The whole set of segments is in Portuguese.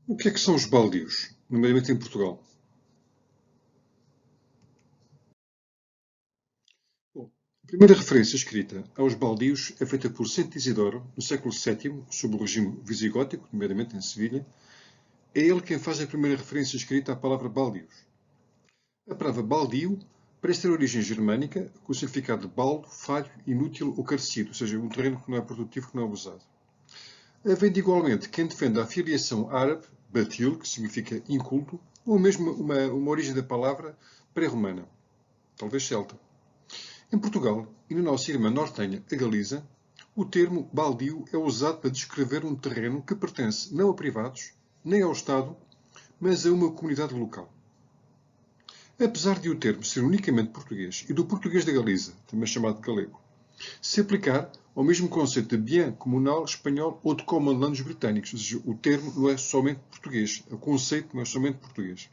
O que é que são os baldios, nomeadamente em Portugal? Bom, a primeira referência escrita aos baldios é feita por Santo Isidoro, no século VII, sob o regime visigótico, nomeadamente em Sevilha. É ele quem faz a primeira referência escrita à palavra baldios. A palavra baldio parece ter origem germânica, com o significado de baldo, falho, inútil ou carecido, ou seja, um terreno que não é produtivo, que não é usado. Havendo igualmente quem defenda a filiação árabe, batil, que significa inculto, ou mesmo uma origem da palavra pré-romana, talvez celta. Em Portugal e na nossa irmã nortenha, a Galiza, o termo baldio é usado para descrever um terreno que pertence não a privados, nem ao Estado, mas a uma comunidade local. Apesar de o termo ser unicamente português e do português da Galiza, também chamado galego, se aplicar ao mesmo conceito de bien comunal espanhol ou de common land britânicos, ou seja, o termo não é somente português, o conceito não é somente português.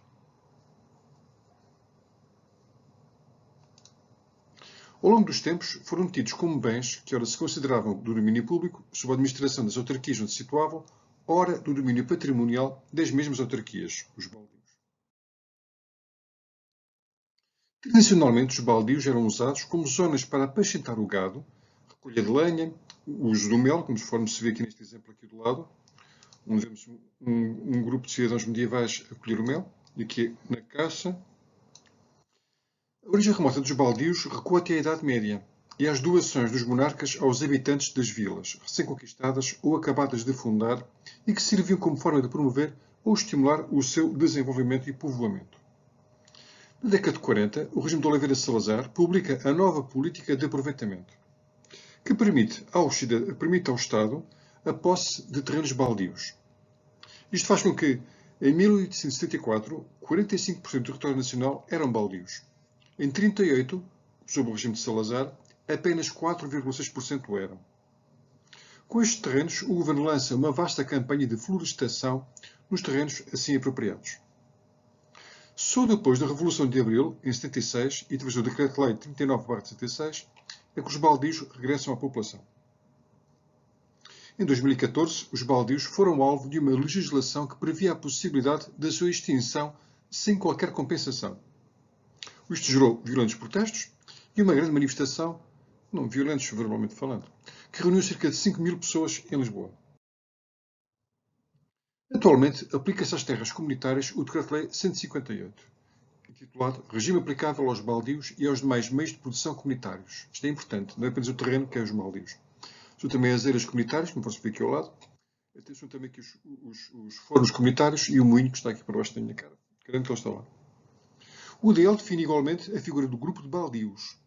Ao longo dos tempos, foram tidos como bens que ora se consideravam do domínio público, sob a administração das autarquias onde se situavam, ora do domínio patrimonial das mesmas autarquias, os baldios. Tradicionalmente, os baldios eram usados como zonas para apacentar o gado, recolha de lenha, o uso do mel, como se vê aqui neste exemplo aqui do lado, onde vemos um grupo de cidadãos medievais a colher o mel, e aqui na caça. A origem remota dos baldios recua até a Idade Média e às doações dos monarcas aos habitantes das vilas, recém-conquistadas ou acabadas de fundar, e que serviam como forma de promover ou estimular o seu desenvolvimento e povoamento. Na década de 40, o regime de Oliveira Salazar publica a nova política de aproveitamento, que permite ao Estado a posse de terrenos baldios. Isto faz com que, em 1874, 45% do território nacional eram baldios. Em 1938, sob o regime de Salazar, apenas 4,6% eram. Com estes terrenos, o governo lança uma vasta campanha de florestação nos terrenos assim apropriados. Só depois da Revolução de Abril, em 76, e através do Decreto-Lei 39/76, é que os baldios regressam à população. Em 2014, os baldios foram alvo de uma legislação que previa a possibilidade da sua extinção sem qualquer compensação. Isto gerou violentos protestos e uma grande manifestação, não violentos verbalmente falando, que reuniu cerca de 5.000 pessoas em Lisboa. Atualmente, aplica-se às terras comunitárias o Decreto-Lei 158, intitulado Regime aplicável aos baldios e aos demais meios de produção comunitários. Isto é importante, não é apenas o terreno que é os baldios. São também as eiras comunitárias, como posso ver aqui ao lado. São também aqui os fornos comunitários e o moinho que está aqui para baixo da minha cara. Garanto que ele está lá. O DL define igualmente a figura do grupo de baldios,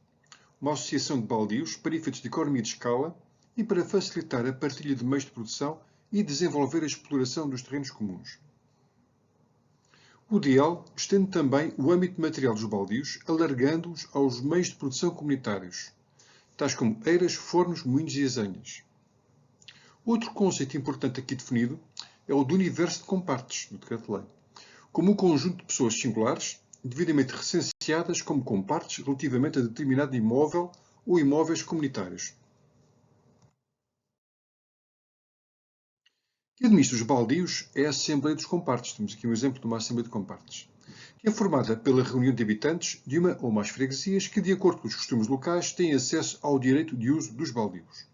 uma associação de baldios para efeitos de economia de escala e para facilitar a partilha de meios de produção e desenvolver a exploração dos terrenos comuns. O DL estende também o âmbito material dos baldios, alargando-os aos meios de produção comunitários, tais como eiras, fornos, moinhos e azenhas. Outro conceito importante aqui definido é o do universo de compartes do Decreto-Lei, como um conjunto de pessoas singulares, devidamente recenseadas como compartes relativamente a determinado imóvel ou imóveis comunitários. Quem administra os baldios é a Assembleia dos Compartes. Temos aqui um exemplo de uma Assembleia de Compartes, que é formada pela reunião de habitantes de uma ou mais freguesias que, de acordo com os costumes locais, têm acesso ao direito de uso dos baldios.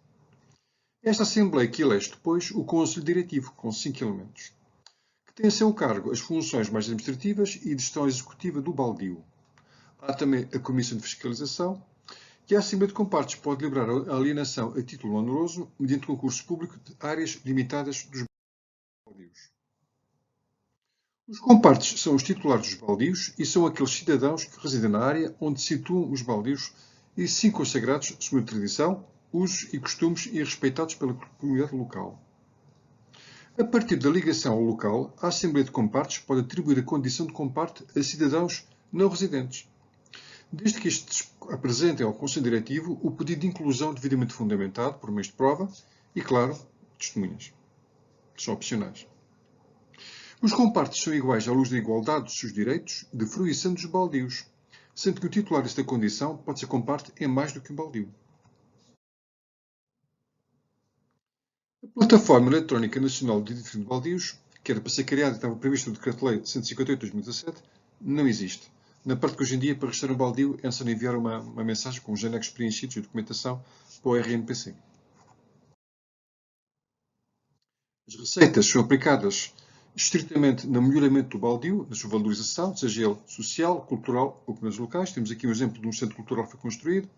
Esta Assembleia que elege depois o Conselho Diretivo, com 5 elementos, que tem a seu cargo as funções mais administrativas e de gestão executiva do baldio. Há também a Comissão de Fiscalização, e a Assembleia de Compartes pode liberar a alienação a título oneroso mediante concurso público de áreas limitadas dos baldios. Os compartes são os titulares dos baldios e são aqueles cidadãos que residem na área onde se situam os baldios e sim consagrados segundo a tradição, usos e costumes e respeitados pela comunidade local. A partir da ligação ao local, a Assembleia de Compartes pode atribuir a condição de comparte a cidadãos não residentes, desde que estes apresentem ao Conselho Diretivo o pedido de inclusão devidamente fundamentado por meios de prova e, claro, testemunhas. São opcionais. Os compartes são iguais à luz da igualdade dos seus direitos de fruição dos baldios, sendo que o titular desta condição pode ser comparte em mais do que um baldio. A Plataforma Eletrónica Nacional de Identificação de Baldios que era para ser criado e estava previsto no Decreto-Lei 158 de 2017, não existe. Na parte que hoje em dia, para registrar um baldio, é só enviar uma mensagem com os anexos preenchidos e documentação para o RNPC. As receitas são aplicadas estritamente no melhoramento do baldio, na sua valorização, seja ele social, cultural ou comunidades locais. Temos aqui um exemplo de um centro cultural que foi construído,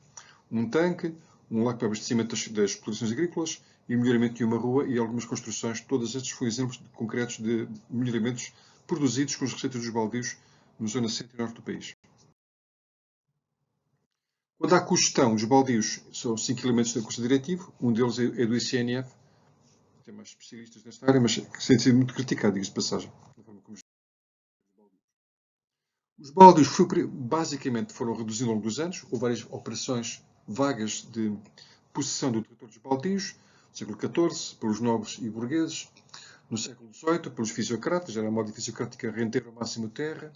um tanque, um lago para abastecimento das explorações agrícolas e o melhoramento de uma rua e algumas construções. Todos estes foram exemplos concretos de melhoramentos produzidos com as receitas dos baldios na zona centro e norte do país. Quando há cogestão, os baldios são 5 elementos do curso diretivo, um deles é do ICNF, tem mais especialistas nesta área, mas que tem sido muito criticado, diga-se de passagem. Os baldios basicamente foram reduzindo ao longo dos anos. Houve várias operações vagas de possessão do território dos baldios, no século XIV, pelos nobres e burgueses, no século XVIII, pelos fisiocratas, era a moda fisiocrática render ao máximo terra,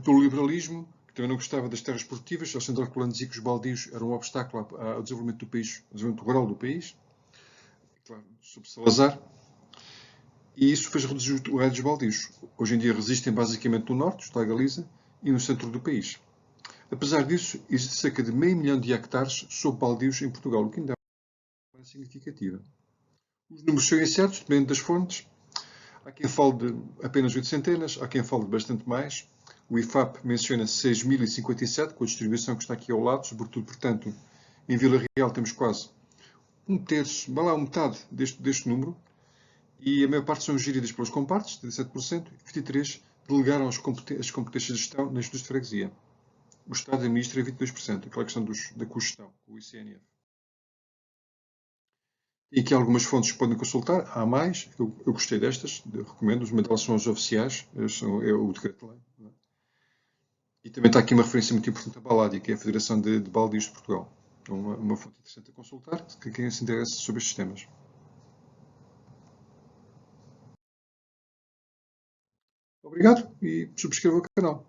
pelo liberalismo, que também não gostava das terras produtivas, o central plano dizia que os baldios eram um obstáculo ao desenvolvimento do país, ao desenvolvimento rural do país, claro, sob Salazar, e isso fez reduzir o área dos baldios. Hoje em dia resistem basicamente no norte, está a Galiza, e no centro do país. Apesar disso, existe cerca de meio milhão de hectares sob baldios em Portugal, o que ainda é uma significativa. Os números são incertos, dependendo das fontes. Há quem fale de apenas 8 centenas, há quem fale de bastante mais. O IFAP menciona 6.057, com a distribuição que está aqui ao lado, sobretudo, portanto, em Vila Real temos quase um terço, vai lá, metade deste número, e a maior parte são geridas pelos compartes, 37%, e 23% delegaram as competências de gestão nas duas de freguesia. O Estado administra 22%, aquela questão da cogestão, o ICNF. E aqui algumas fontes que podem consultar, há mais, eu gostei destas, recomendo, uma delas são as oficiais, é o Decreto-Lei. E também está aqui uma referência muito importante à Baládia, que é a Federação de Baldios de Portugal. Então, uma fonte interessante a consultar, quem se interessa sobre estes temas. Obrigado e subscreva o canal.